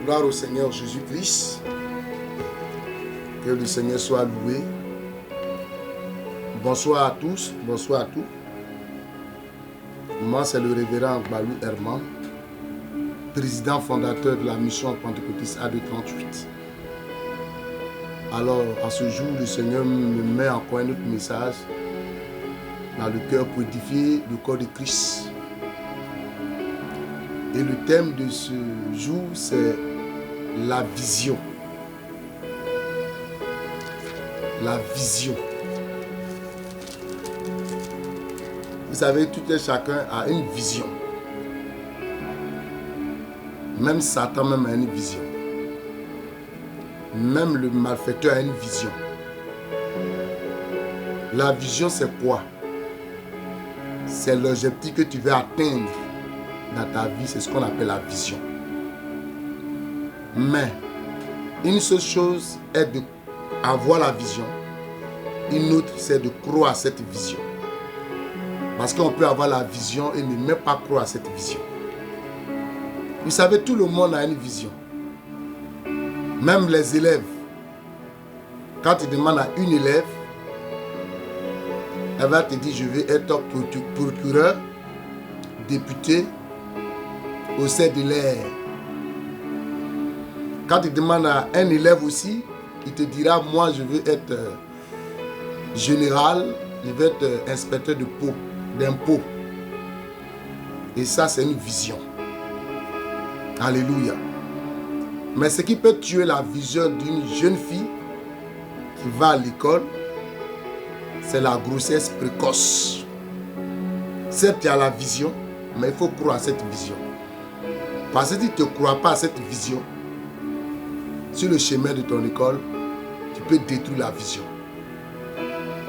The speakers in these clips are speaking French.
Gloire au Seigneur Jésus-Christ. Que le Seigneur soit loué. Bonsoir à tous, bonsoir à tous. Moi, c'est le révérend Balou Herman, président fondateur de la mission pentecôtiste A238. Alors, à ce jour, le Seigneur me met encore un autre message dans le cœur pour édifier le corps de Christ. Et le thème de ce jour, c'est la vision. La vision. Vous savez, tout et chacun a une vision. Même Satan même a une vision. Même le malfaiteur a une vision. La vision, c'est quoi? C'est l'objectif que tu veux atteindre dans ta vie. C'est ce qu'on appelle la vision. Mais une seule chose est d'avoir la vision. Une autre, c'est de croire à cette vision. Parce qu'on peut avoir la vision et ne même pas croire à cette vision. Vous savez, tout le monde a une vision. Même les élèves. Quand tu demandes à une élève, elle va te dire, je vais être procureur, député, au sein de l'air. Quand tu demandes à un élève aussi, il te dira, moi je veux être général, je veux être inspecteur d'impôts. Et ça, c'est une vision. Alléluia. Mais ce qui peut tuer la vision d'une jeune fille qui va à l'école, c'est la grossesse précoce. Certes, tu as la vision, mais il faut croire à cette vision. Parce que si tu ne crois pas à cette vision, sur le chemin de ton école, tu peux détruire la vision.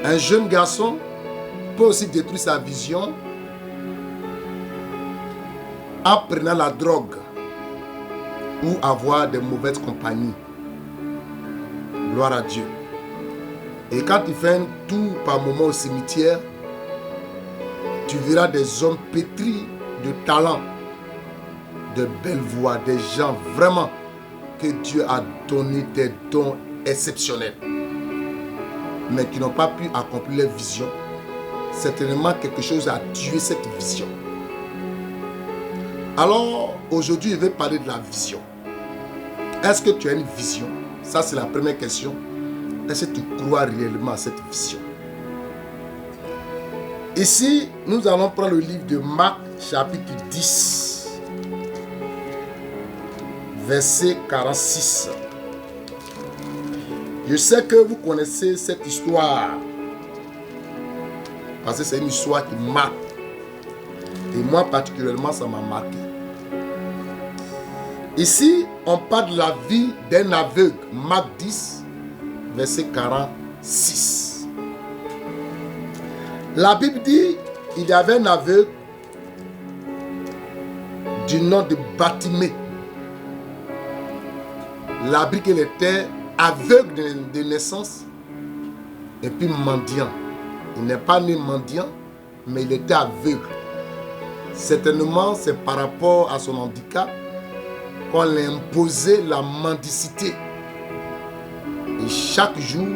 Un jeune garçon peut aussi détruire sa vision en prenant la drogue ou avoir de mauvaises compagnies. Gloire à Dieu. Et quand tu fais un tour par moment au cimetière, tu verras des hommes pétris de talent, de belles voix, des gens vraiment que Dieu a donné des dons exceptionnels, mais qui n'ont pas pu accomplir leur vision. Certainement quelque chose a tué cette vision. Alors aujourd'hui je vais parler de la vision. Est-ce que tu as une vision? Ça c'est la première question. Est-ce que tu crois réellement à cette vision? Ici nous allons prendre le livre de Marc chapitre 10 verset 46. Je sais que vous connaissez cette histoire. Parce que c'est une histoire qui marque. Et moi particulièrement, ça m'a marqué. Ici, on parle de la vie d'un aveugle. Marc 10, verset 46. La Bible dit, il y avait un aveugle du nom de Bartimée. La Bible, il était aveugle de naissance et puis mendiant. Il n'est pas né mendiant, mais il était aveugle. Certainement, c'est par rapport à son handicap qu'on lui a imposé la mendicité. Et chaque jour,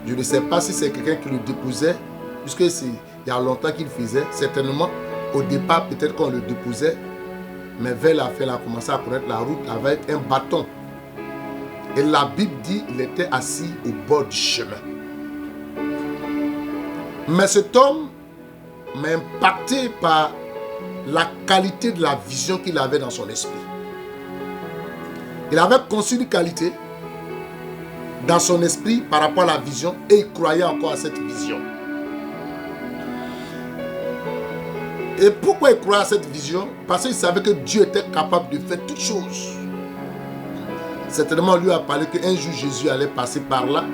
je ne sais pas si c'est quelqu'un qui le déposait, puisque c'est il y a longtemps qu'il faisait. Certainement, au départ, peut-être qu'on le déposait, mais vers la fin, il a commencé à connaître la route avec un bâton. Et la Bible dit qu'il était assis au bord du chemin. Mais cet homme m'a impacté par la qualité de la vision qu'il avait dans son esprit. Il avait conçu une qualité dans son esprit par rapport à la vision et il croyait encore à cette vision. Et pourquoi il croyait à cette vision? Parce qu'il savait que Dieu était capable de faire toutes choses. Certainement, on lui a parlé qu'un jour Jésus allait passer par là.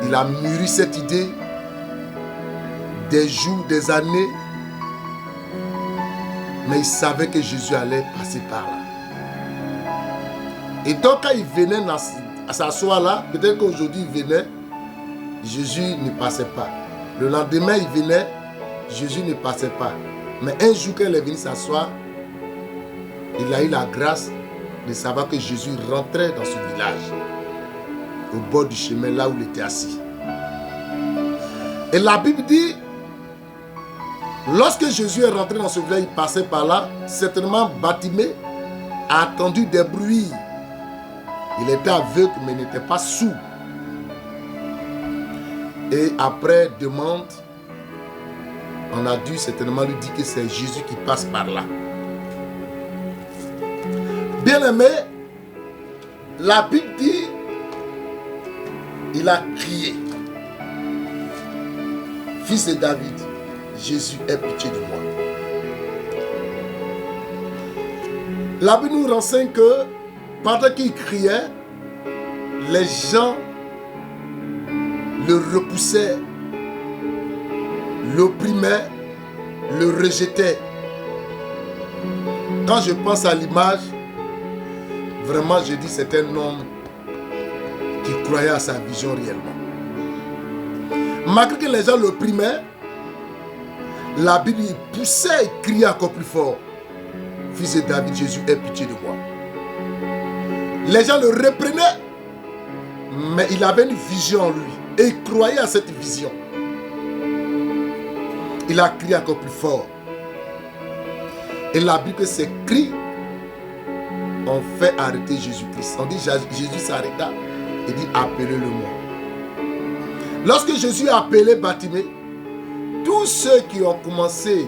Il a mûri cette idée des jours, des années. Mais il savait que Jésus allait passer par là. Et donc quand il venait à s'asseoir là, peut-être qu'aujourd'hui il venait, Jésus ne passait pas. Le lendemain il venait, Jésus ne passait pas. Mais un jour quand il est venu s'asseoir, il a eu la grâce de savoir que Jésus rentrait dans ce village, au bord du chemin, là où il était assis. Et la Bible dit, lorsque Jésus est rentré dans ce village, il passait par là, certainement Bartimée a entendu des bruits. Il était aveugle, mais n'était pas sourd. Et après demande, on a dû certainement lui dire que c'est Jésus qui passe par là. Bien-aimé, la Bible dit, il a crié, fils de David, Jésus, aie pitié de moi. La Bible nous renseigne que pendant qu'il criait, les gens le repoussaient, l'opprimaient, le rejetaient. Quand je pense à l'image, vraiment je dis c'est un homme qui croyait à sa vision réellement. Malgré que les gens l'opprimaient, la Bible poussait et criait encore plus fort. Fils de David, Jésus, aie pitié de moi. Les gens le reprenaient, mais il avait une vision en lui. Et il croyait à cette vision. Il a crié encore plus fort. Et la Bible, ces cris ont fait arrêter Jésus-Christ. On dit Jésus s'arrêta et dit appelez-le-moi. Lorsque Jésus a appelé Bartimée, tous ceux qui ont commencé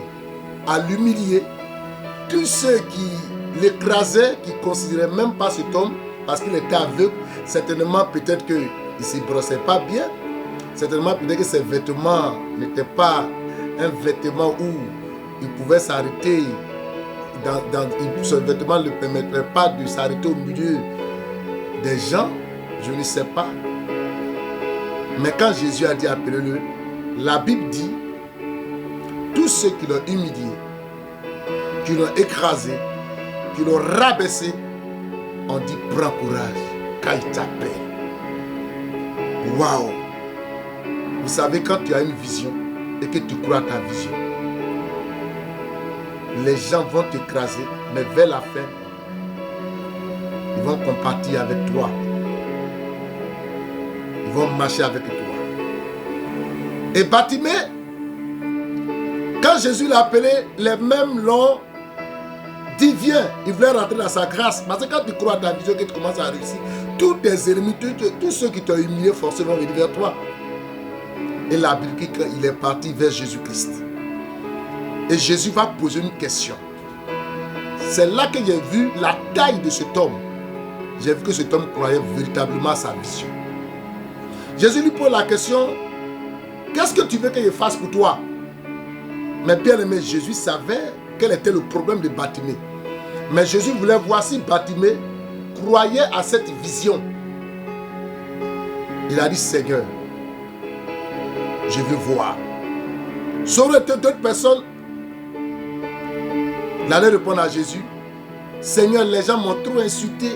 à l'humilier, tous ceux qui l'écrasaient, qui ne considéraient même pas cet homme parce qu'il était aveugle, certainement peut-être qu'il ne se brossait pas bien, certainement peut-être que ses vêtements n'étaient pas un vêtement où il pouvait s'arrêter, ce vêtement ne le permettrait pas de s'arrêter au milieu des gens, je ne sais pas. Mais quand Jésus a dit appelez-le, la Bible dit, tous ceux qui l'ont humilié, qui l'ont écrasé, qui l'ont rabaissé, on dit prends courage, car il t'appelle. Waouh! Vous savez, quand tu as une vision et que tu crois à ta vision, les gens vont t'écraser, mais vers la fin, ils vont compatir avec toi. Ils vont marcher avec toi. Et Bartimée, quand Jésus l'a appelé, les mêmes l'ont dit viens. Il voulait rentrer dans sa grâce. Parce que quand tu crois à ta vision, que tu commences à réussir, tous tes ennemis, tous ceux qui t'ont humilié, forcément venir vers toi. Et la Bible dit qu'il est parti vers Jésus-Christ. Et Jésus va poser une question. C'est là que j'ai vu la taille de cet homme. J'ai vu que cet homme croyait véritablement à sa vision. Jésus lui pose la question, qu'est-ce que tu veux que je fasse pour toi? Mais bien aimé, Jésus savait quel était le problème de Bartimée. Mais Jésus voulait voir si Bartimée croyait à cette vision. Il a dit, Seigneur, je veux voir. Ça aurait été d'autres personnes. Il allait répondre à Jésus, Seigneur, les gens m'ont trop insulté,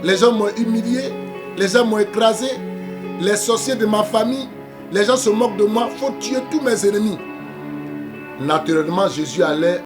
les gens m'ont humilié, les gens m'ont écrasé, les sorciers de ma famille, les gens se moquent de moi, il faut tuer tous mes ennemis. Naturellement, Jésus allait